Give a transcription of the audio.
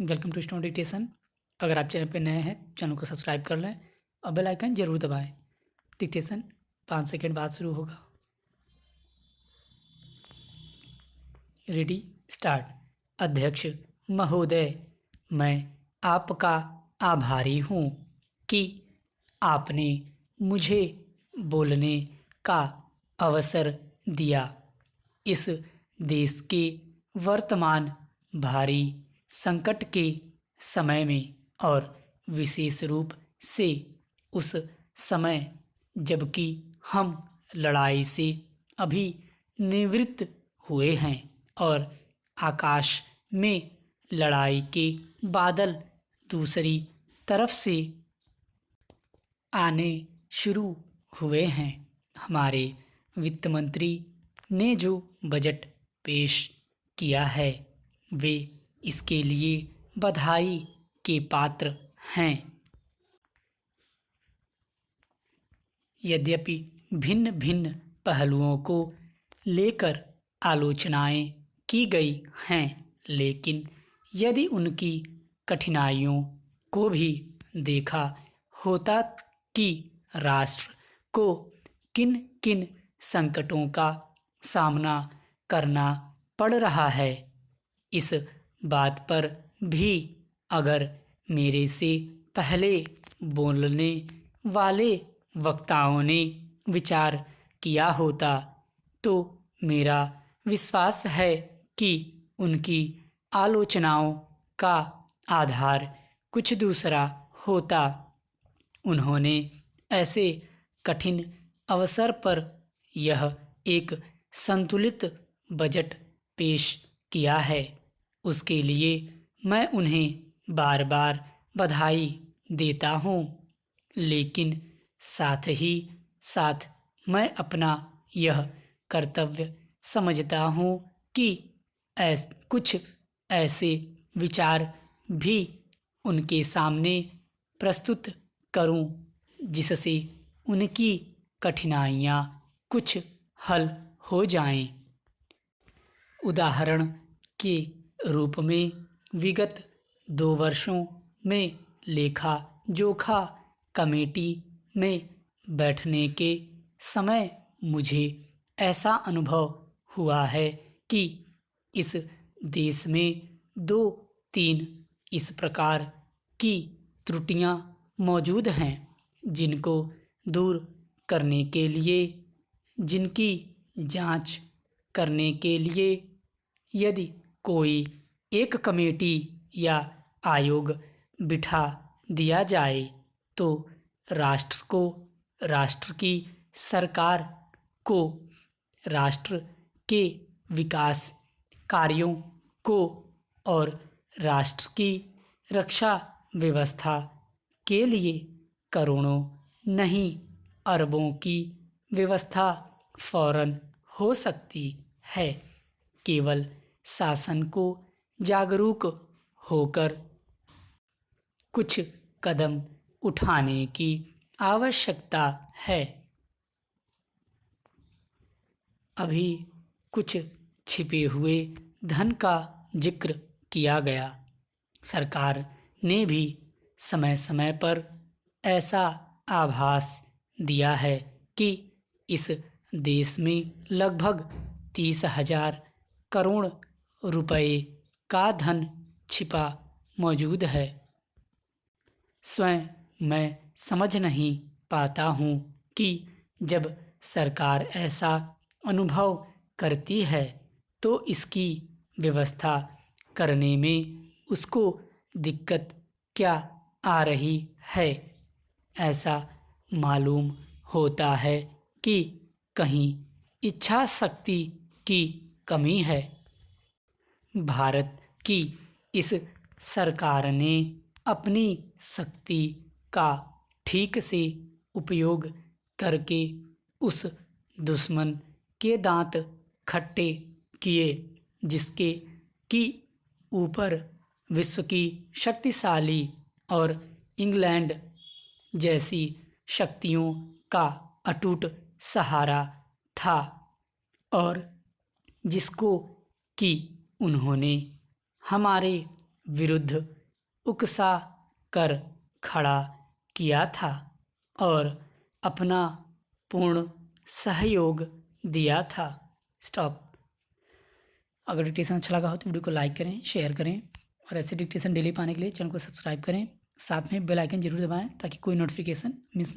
Welcome to stone dictation. अगर आप channel पर नए हैं चैनल को सब्सक्राइब कर लें और बेल आइकन जरूर दबाएं। डिक्टेशन 5 सेकंड बाद शुरू होगा। Ready start. अध्यक्ष महोदय, मैं आपका आभारी हूँ कि आपने मुझे बोलने का अवसर दिया। इस देश के वर्तमान भारी संकट के समय में और विशेष रूप से उस समय जबकि हम लड़ाई से अभी निवृत्त हुए हैं और आकाश में लड़ाई के बादल दूसरी तरफ से आने शुरू हुए हैं। हमारे वित्त मंत्री ने जो बजट पेश किया है वे इसके लिए बधाई के पात्र हैं। यद्यपि भिन्न भिन्न पहलुओं को लेकर आलोचनाएं की गई हैं, लेकिन यदि उनकी कठिनाइयों को भी देखा होता कि राष्ट्र को किन किन संकटों का सामना करना पड़ रहा है, इस बात पर भी अगर मेरे से पहले बोलने वाले वक्ताओं ने विचार किया होता तो मेरा विश्वास है कि उनकी आलोचनाओं का आधार कुछ दूसरा होता। उन्होंने ऐसे कठिन अवसर पर यह एक संतुलित बजट पेश किया है, उसके लिए मैं उन्हें बार बार बधाई देता हूँ। लेकिन साथ ही साथ मैं अपना यह कर्तव्य समझता हूँ कि कुछ ऐसे विचार भी उनके सामने प्रस्तुत करूँ जिससे उनकी कठिनाइयाँ कुछ हल हो जाएं। उदाहरण के रूप में विगत 2 वर्षों में लेखा जोखा कमेटी में बैठने के समय मुझे ऐसा अनुभव हुआ है कि इस देश में 2-3 इस प्रकार की त्रुटियां मौजूद हैं जिनको दूर करने के लिए, जिनकी जांच करने के लिए यदि कोई एक कमेटी या आयोग बिठा दिया जाए तो राष्ट्र को, राष्ट्र की सरकार को, राष्ट्र के विकास कार्यों को और राष्ट्र की रक्षा व्यवस्था के लिए करोड़ों नहीं अरबों की व्यवस्था फौरन हो सकती है। केवल शासन को जागरूक होकर कुछ कदम उठाने की आवश्यकता है। अभी कुछ छिपे हुए धन का जिक्र किया गया। सरकार ने भी समय समय पर ऐसा आभास दिया है कि इस देश में लगभग 30,000 करोड़ रुपए का धन छिपा मौजूद है। स्वयं मैं समझ नहीं पाता हूँ कि जब सरकार ऐसा अनुभव करती है तो इसकी व्यवस्था करने में उसको दिक्कत क्या आ रही है। ऐसा मालूम होता है कि कहीं इच्छा शक्ति की कमी है। भारत की इस सरकार ने अपनी शक्ति का ठीक से उपयोग करके उस दुश्मन के दांत खट्टे किए जिसके कि ऊपर विश्व की शक्तिशाली और इंग्लैंड जैसी शक्तियों का अटूट सहारा था और जिसको कि उन्होंने हमारे विरुद्ध उकसा कर खड़ा किया था और अपना पूर्ण सहयोग दिया था। स्टॉप। अगर डिक्टेशन अच्छा लगा हो तो वीडियो को लाइक करें, शेयर करें और ऐसे डिक्टेशन डेली पाने के लिए चैनल को सब्सक्राइब करें। साथ में बेल आइकन जरूर दबाएं ताकि कोई नोटिफिकेशन मिस